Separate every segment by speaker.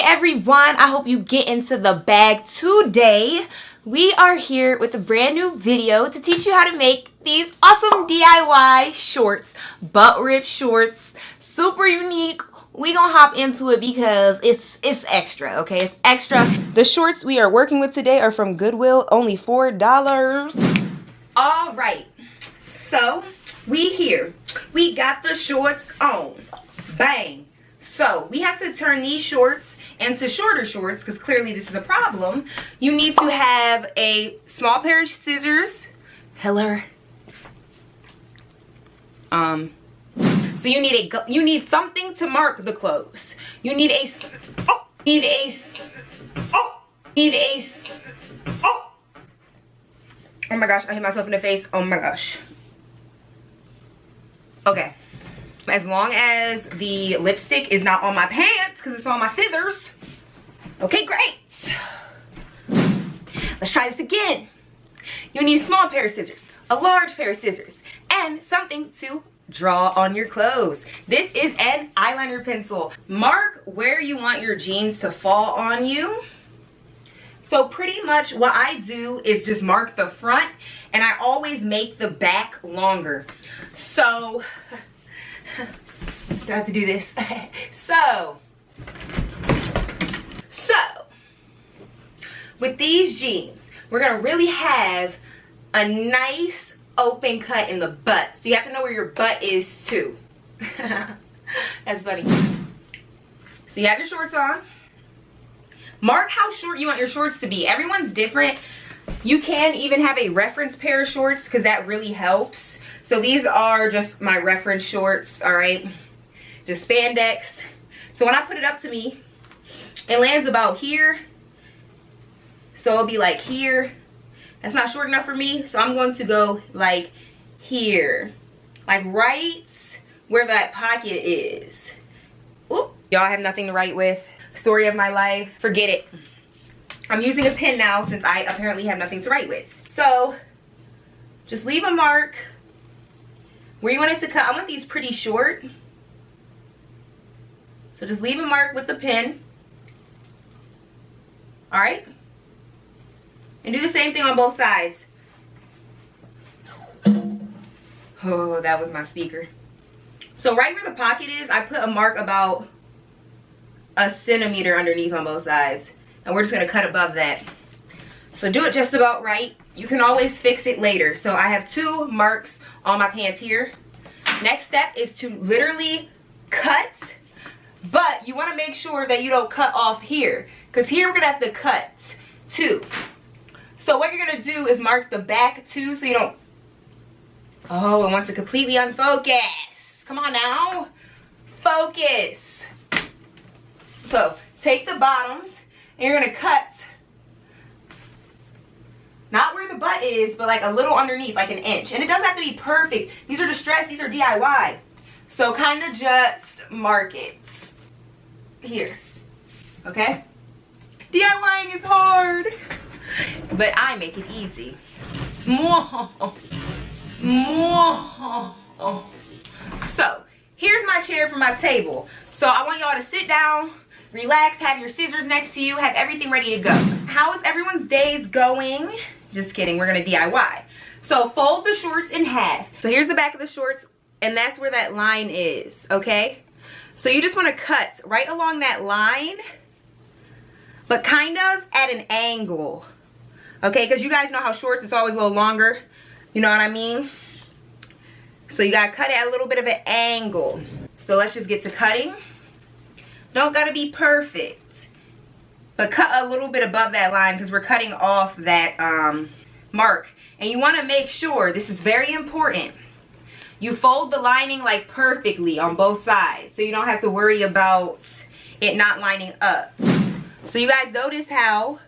Speaker 1: everyone, I hope you get into the bag today. We are here with a brand new video to teach you how to make these awesome DIY shorts, butt rip shorts, super unique. We gonna hop into it because it's extra, okay? It's extra. The shorts we are working with today are from Goodwill, only $4. All right, so we got the shorts on, bang. So we have to turn these shorts into shorter shorts because clearly this is a problem. You need to have a small pair of scissors. Hello. So you need something to mark the clothes. You need oh my gosh, I hit myself in the face. Oh my gosh. Okay. As long as the lipstick is not on my pants because it's on my scissors. Okay, great. Let's try this again. You need a small pair of scissors, a large pair of scissors, and something to draw on your clothes. This is an eyeliner pencil. Mark where you want your jeans to fall on you. So pretty much what I do is just mark the front, and I always make the back longer. So I have to do this. So with these jeans, we're gonna really have a nice open cut in the butt. So you have to know where your butt is too. That's funny. So you have your shorts on. Mark how short you want your shorts to be. Everyone's different. You can even have a reference pair of shorts because that really helps. So these are just my reference shorts, all right? Just spandex. So when I put it up to me, it lands about here. So it'll be like here. That's not short enough for me, so I'm going to go like here. Like right where that pocket is. Oop. Y'all have nothing to write with. Story of my life. Forget it. I'm using a pen now since I apparently have nothing to write with. So just leave a mark where you want it to cut. I want these pretty short. So just leave a mark with the pen. Alright? And do the same thing on both sides. Oh, that was my speaker. So right where the pocket is, I put a mark about a centimeter underneath on both sides. And we're just going to cut above that. So do it just about right. You can always fix it later. So I have 2 marks on my pants here. Next step is to literally cut. But you want to make sure that you don't cut off here. Because here we're going to have to cut too. So what you're going to do is mark the back too so you don't... Oh, it wants to completely unfocus. Come on now. Focus. So take the bottoms and you're going to cut. Not where the butt is, but like a little underneath, like an inch. And it doesn't have to be perfect. These are distressed. These are DIY. So kind of just mark it here. Okay? DIYing is hard. But I make it easy. So, here's my chair for my table. So, I want y'all to sit down, relax, have your scissors next to you, have everything ready to go. How is everyone's days going? Just kidding, we're gonna DIY. So, fold the shorts in half. So, here's the back of the shorts, and that's where that line is, okay? So, you just wanna cut right along that line, but kind of at an angle. Okay, because you guys know how shorts, it's always a little longer. You know what I mean? So you gotta cut it at a little bit of an angle. So let's just get to cutting. Don't gotta be perfect. But cut a little bit above that line because we're cutting off that mark. And you wanna make sure, this is very important, you fold the lining like perfectly on both sides. So you don't have to worry about it not lining up. So you guys notice how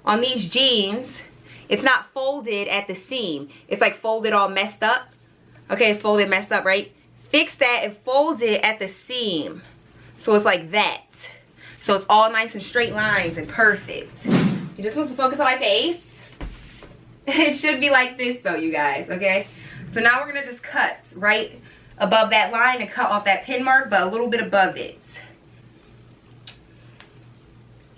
Speaker 1: on these jeans, it's not folded at the seam. It's like folded all messed up. Okay, it's folded messed up, right? Fix that and fold it at the seam. So it's like that. So it's all nice and straight lines and perfect. You just want to focus on my face. It should be like this though, you guys, okay? So now we're gonna just cut right above that line and cut off that pin mark, but a little bit above it.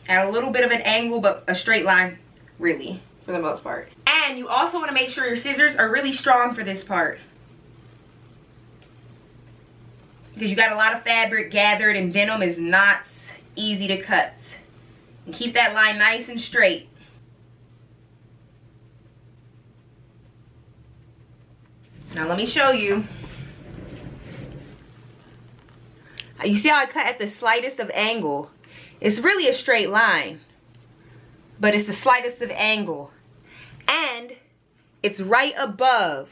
Speaker 1: at a little bit of an angle, but a straight line, really, for the most part. And you also want to make sure your scissors are really strong for this part, because you got a lot of fabric gathered, and denim is not easy to cut. And keep that line nice and straight. Now let me show you. You see how I cut at the slightest of angle? It's really a straight line, but it's the slightest of angle. And it's right above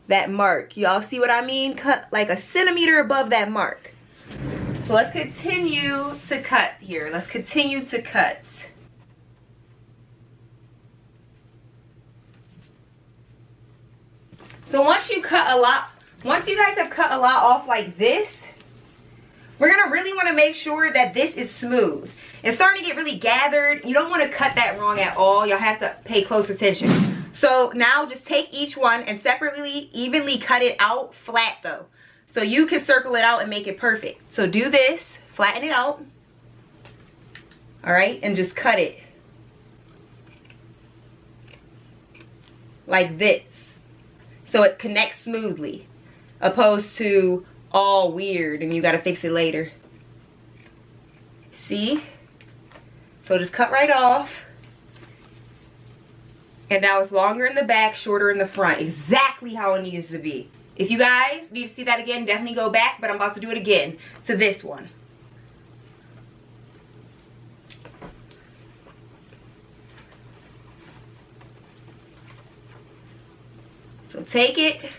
Speaker 1: that mark. Y'all see what I mean? Cut like a centimeter above that mark. So let's continue to cut here. Let's continue to cut. So once you cut a lot, once you guys have cut a lot off like this, we're gonna really wanna make sure that this is smooth. It's starting to get really gathered. You don't wanna cut that wrong at all. You'll have to pay close attention. So now just take each one and separately, evenly cut it out, flat though. So you can circle it out and make it perfect. So do this, flatten it out. All right, and just cut it. Like this. So it connects smoothly, opposed to all weird and you gotta fix it later. See? So just cut right off. And now it's longer in the back, shorter in the front. Exactly how it needs to be. If you guys need to see that again, definitely go back, but I'm about to do it again to this one. So take it,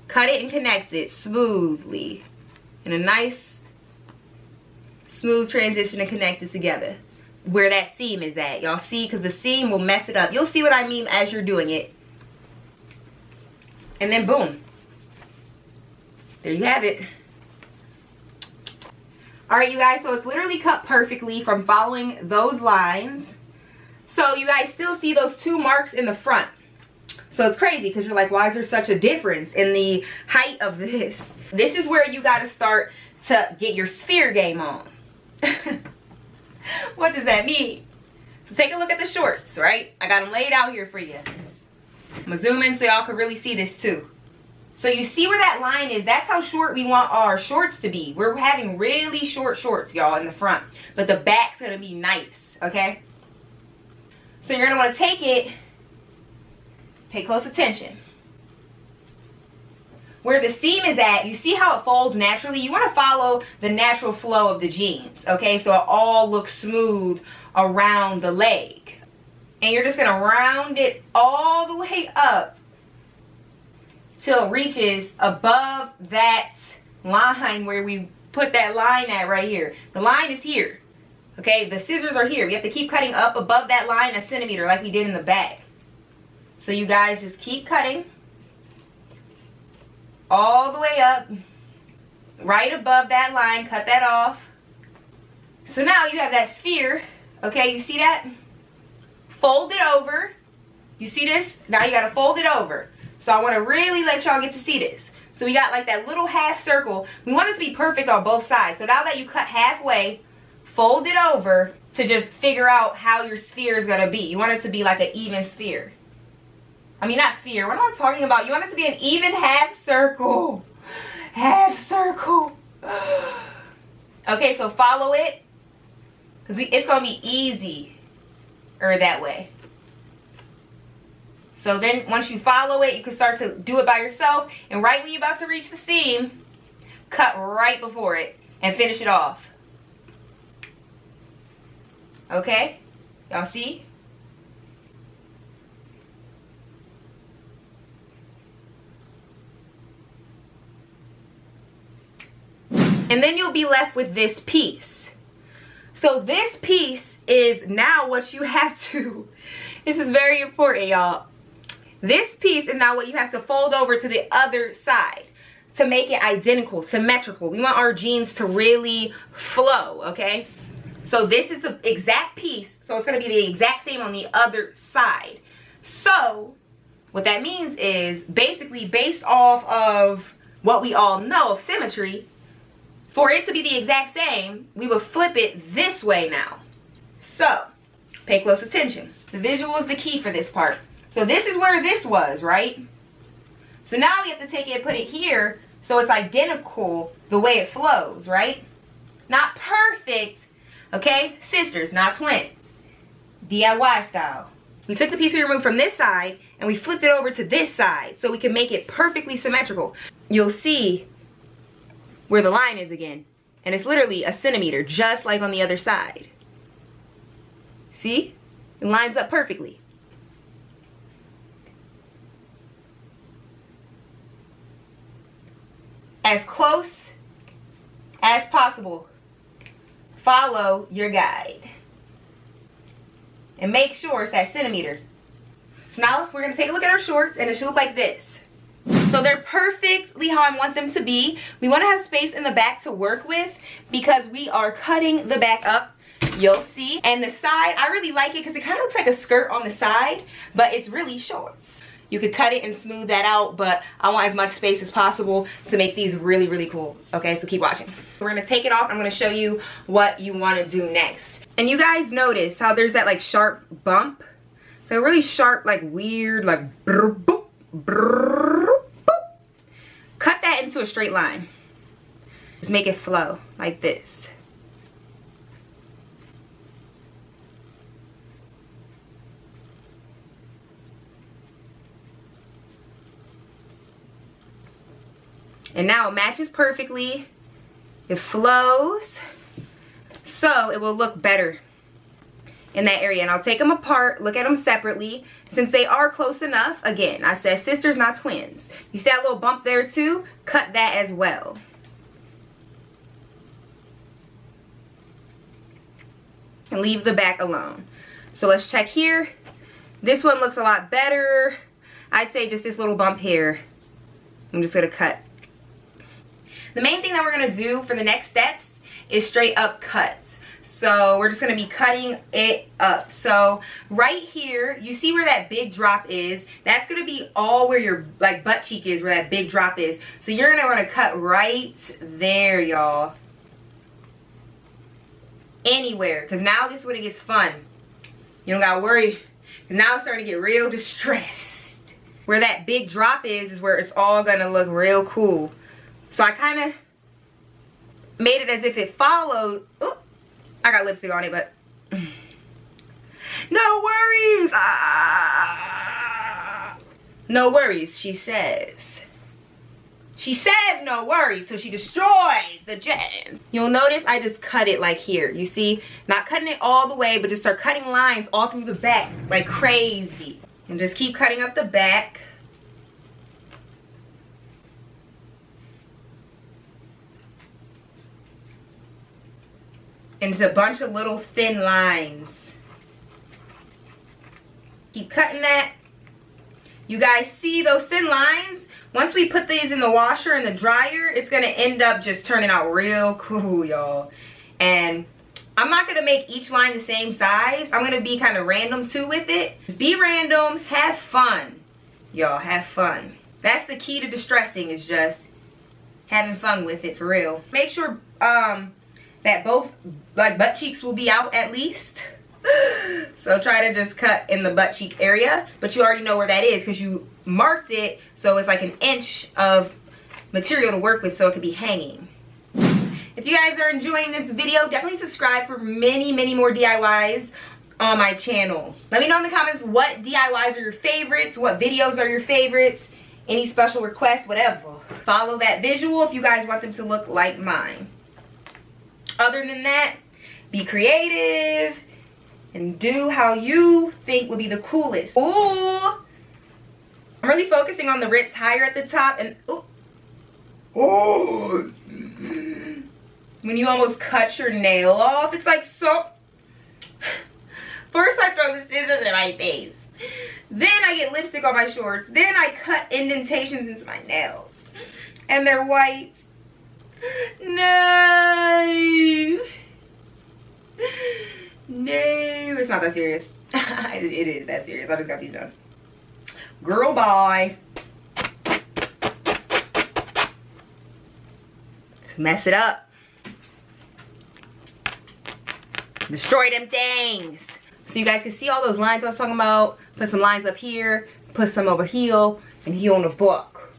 Speaker 1: cut it and connect it smoothly in a nice smooth transition and connect it together where that seam is at. Y'all see? Because the seam will mess it up. You'll see what I mean as you're doing it. And then boom. There you have it. Alright you guys, so it's literally cut perfectly from following those lines. So you guys still see those 2 marks in the front. So it's crazy because you're like, why is there such a difference in the height of this? This is where you got to start to get your sphere game on. What does that mean? So take a look at the shorts, right? I got them laid out here for you. I'm going to zoom in so y'all can really see this too. So you see where that line is? That's how short we want our shorts to be. We're having really short shorts, y'all, in the front. But the back's going to be nice, okay? So you're going to want to take it. Pay close attention. Where the seam is at, you see how it folds naturally? You want to follow the natural flow of the jeans, okay? So it all looks smooth around the leg. And you're just going to round it all the way up till it reaches above that line where we put that line at right here. The line is here, okay? The scissors are here. We have to keep cutting up above that line a centimeter like we did in the back. So you guys just keep cutting all the way up, right above that line, cut that off. So now you have that sphere, okay, you see that? Fold it over. You see this? Now you gotta fold it over. So I wanna really let y'all get to see this. So we got like that little half circle. We want it to be perfect on both sides. So now that you cut halfway, fold it over to just figure out how your sphere is gonna be. You want it to be like an even sphere. I mean, not sphere. What am I talking about? You want it to be an even half circle. Half circle. Okay, so follow it. Because it's going to be easier that way. So then once you follow it, you can start to do it by yourself. And right when you're about to reach the seam, cut right before it and finish it off. Okay? Y'all see? And then you'll be left with this piece. So this piece is now what you have to, this is very important, y'all. This piece is now what you have to fold over to the other side to make it identical, symmetrical. We want our jeans to really flow, okay? So this is the exact piece. So it's gonna be the exact same on the other side. So what that means is basically based off of what we all know of symmetry, For it to be the exact same, we would flip it this way now. So, pay close attention. The visual is the key for this part. So this is where this was, right? So now we have to take it and put it here so it's identical the way it flows, right? Not perfect, okay? Sisters, not twins. DIY style. We took the piece we removed from this side and we flipped it over to this side so we can make it perfectly symmetrical. You'll see where the line is again. And it's literally a centimeter, just like on the other side. See? It lines up perfectly. As close as possible. Follow your guide. And make sure it's that centimeter. So now we're going to take a look at our shorts and it should look like this. So they're perfectly how I want them to be. We want to have space in the back to work with because we are cutting the back up. You'll see. And the side, I really like it because it kind of looks like a skirt on the side, but it's really shorts. You could cut it and smooth that out, but I want as much space as possible to make these really, really cool. Okay, so keep watching. We're going to take it off. I'm going to show you what you want to do next. And you guys notice how there's that like sharp bump? So really sharp, like weird, like brr, boop, brr, boop. Cut that into a straight line. Just make it flow like this. And now it matches perfectly. It flows. So it will look better in that area. And I'll take them apart, look at them separately. Since they are close enough, again, I said sisters, not twins. You see that little bump there too? Cut that as well. And leave the back alone. So let's check here. This one looks a lot better. I'd say just this little bump here. I'm just gonna cut. The main thing that we're going to do for the next steps is straight up cuts. So we're just going to be cutting it up. So right here, you see where that big drop is? That's going to be all where your like butt cheek is, where that big drop is. So you're going to want to cut right there, y'all. Anywhere. Because now this is when it gets fun. You don't got to worry. Because now it's starting to get real distressed. Where that big drop is where it's all going to look real cool. So I kind of made it as if it followed. Ooh, I got lipstick on it, but no worries. No worries, she says. She says no worries, so she destroys the gems. You'll notice I just cut it like here. You see? Not cutting it all the way, but just start cutting lines all through the back like crazy. And just keep cutting up the back. And it's a bunch of little thin lines. Keep cutting that. You guys see those thin lines? Once we put these in the washer and the dryer, it's going to end up just turning out real cool, y'all. And I'm not going to make each line the same size. I'm going to be kind of random too with it. Just be random. Have fun. Y'all, have fun. That's the key to distressing, is just having fun with it for real. Make sure that both like butt cheeks will be out at least. So try to just cut in the butt cheek area, but you already know where that is because you marked it, so it's like an inch of material to work with so it could be hanging. If you guys are enjoying this video, definitely subscribe for many more DIYs on my channel. Let me know in the comments what DIYs are your favorites, what videos are your favorites, any special requests, whatever. Follow that visual if you guys want them to look like mine. Other than that, be creative and do how you think would be the coolest. Ooh, I'm really focusing on the rips higher at the top, and ooh, oh, when you almost cut your nail off, it's like so. First I throw the scissors in my face, then I get lipstick on my shorts, then I cut indentations into my nails, and they're white. No. No, it's not that serious. It is that serious. I just got these done. Girl, bye. Mess it up. Destroy them things. So you guys can see all those lines I was talking about. Put some lines up here, put some over here, and here on the book.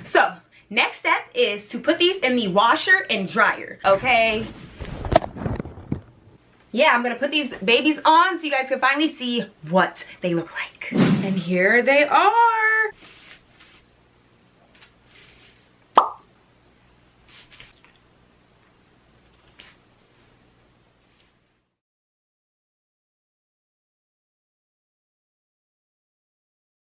Speaker 1: So next step is to put these in the washer and dryer, okay? Yeah, I'm gonna put these babies on so you guys can finally see what they look like. And here they are.